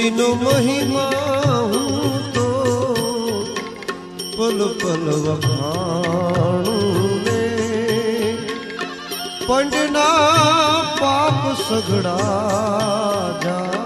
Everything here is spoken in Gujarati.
ગુરુજીનો મહિમા હું તો પલ પલ વખાણું ને પંડના પાપ સઘળા જા